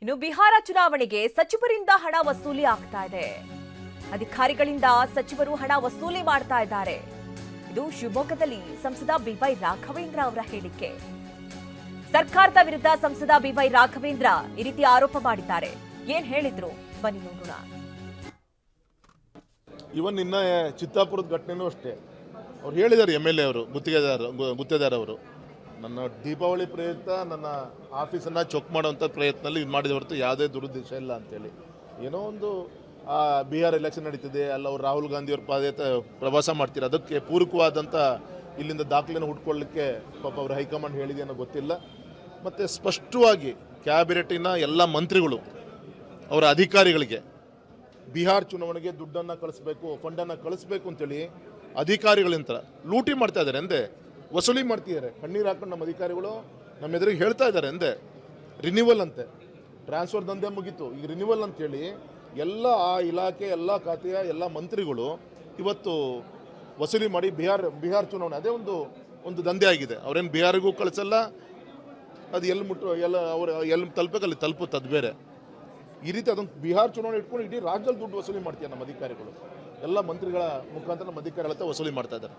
ಇನ್ನು ಬಿಹಾರ ಚುನಾವಣೆಗೆ ಸಚಿವರಿಂದ ಹಣ ವಸೂಲಿ ಆಗ್ತಾ ಇದೆ. ಅಧಿಕಾರಿಗಳಿಂದ ಸಚಿವರು ಹಣ ವಸೂಲಿ ಮಾಡ್ತಾ ಇದ್ದಾರೆ. ಇದು ಶಿವಮೊಗ್ಗದಲ್ಲಿ ಸಂಸದ ಬಿವೈ ರಾಘವೇಂದ್ರ ಅವರ ಹೇಳಿಕೆ. ಸರ್ಕಾರದ ವಿರುದ್ಧ ಸಂಸದ ಬಿವೈ ರಾಘವೇಂದ್ರ ಈ ರೀತಿ ಆರೋಪ ಮಾಡಿದ್ದಾರೆ. ಏನ್ ಹೇಳಿದ್ರು ಬನ್ನಿ ನೋಡೋಣ. ಇವನ್ ನಿನ್ನ ಚಿತ್ತಾಪುರದ ಘಟನೆನೂ ಅಷ್ಟೇ ಅವ್ರು ಹೇಳಿದ್ದಾರೆ. MLA ಅವರು ಗುತ್ತೇದಾರ್ ಅವರು ನನ್ನ ದೀಪಾವಳಿ ಪ್ರಯುಕ್ತ ನನ್ನ ಆಫೀಸನ್ನು ಚೊಕ್ ಮಾಡುವಂಥ ಪ್ರಯತ್ನದಲ್ಲಿ ಇದು ಮಾಡಿದ ಹೊರತು ಯಾವುದೇ ದುರುದ್ದೇಶ ಇಲ್ಲ ಅಂತೇಳಿ. ಏನೋ ಒಂದು ಬಿಹಾರ್ ಎಲೆಕ್ಷನ್ ನಡೀತಿದೆ, ಅಲ್ಲ ಅವ್ರು ರಾಹುಲ್ ಗಾಂಧಿಯವ್ರ ಪ್ರವಾಸ ಮಾಡ್ತೀರ, ಅದಕ್ಕೆ ಪೂರಕವಾದಂಥ ಇಲ್ಲಿಂದ ದಾಖಲೆಯನ್ನು ಹುಡ್ಕೊಳ್ಳಿಕ್ಕೆ ಪಾಪ ಅವ್ರ ಹೈಕಮಾಂಡ್ ಹೇಳಿದೆ ಅನ್ನೋ ಗೊತ್ತಿಲ್ಲ. ಮತ್ತು ಸ್ಪಷ್ಟವಾಗಿ ಕ್ಯಾಬಿನೆಟ್ಟಿನ ಎಲ್ಲ ಮಂತ್ರಿಗಳು ಅವರ ಅಧಿಕಾರಿಗಳಿಗೆ ಬಿಹಾರ್ ಚುನಾವಣೆಗೆ ದುಡ್ಡನ್ನು ಕಳಿಸ್ಬೇಕು, ಫಂಡನ್ನು ಕಳಿಸ್ಬೇಕು ಅಂತೇಳಿ ಅಧಿಕಾರಿಗಳಿಂದ ಲೂಟಿ ಮಾಡ್ತಾ ಇದ್ದಾರೆ ಎಂದೆ, ವಸೂಲಿ ಮಾಡ್ತಿದ್ದಾರೆ. ಕಣ್ಣೀರು ಹಾಕೊಂಡು ನಮ್ಮ ಅಧಿಕಾರಿಗಳು ನಮ್ಮ ಎದುರಿಗೆ ಹೇಳ್ತಾ ಇದ್ದಾರೆ ಎಂದೆ. ರಿನ್ಯೂವಲ್ ಅಂತೆ, ಟ್ರಾನ್ಸ್ಫರ್ ದಂಧೆ ಮುಗೀತು, ಈಗ ರಿನ್ಯೂವಲ್ ಅಂತೇಳಿ ಎಲ್ಲ ಆ ಇಲಾಖೆ ಎಲ್ಲ ಖಾತೆಯ ಎಲ್ಲ ಮಂತ್ರಿಗಳು ಇವತ್ತು ವಸೂಲಿ ಮಾಡಿ ಬಿಹಾರ್ ಚುನಾವಣೆ ಅದೇ ಒಂದು ದಂಧೆ ಆಗಿದೆ. ಅವ್ರೇನು ಬಿಹಾರಿಗೂ ಕಳಿಸಲ್ಲ, ಅದು ಎಲ್ಲಿ ತಲುಪಬೇಕು ಅಲ್ಲಿ ತಲುಪುತ್ತೆ, ಅದು ಬೇರೆ. ಈ ರೀತಿ ಅದೊಂದು ಬಿಹಾರ್ ಚುನಾವಣೆ ಇಟ್ಕೊಂಡು ಇಡೀ ರಾಜ್ಯದಲ್ಲಿ ದುಡ್ಡು ವಸೂಲಿ ಮಾಡ್ತೀಯ ನಮ್ಮ ಅಧಿಕಾರಿಗಳು. ಎಲ್ಲ ಮಂತ್ರಿಗಳ ಮುಖಾಂತರ ನಮ್ಮ ಅಧಿಕಾರಿಗಳ ಹತ್ರ ವಸೂಲಿ ಮಾಡ್ತಾ ಇದ್ದಾರೆ.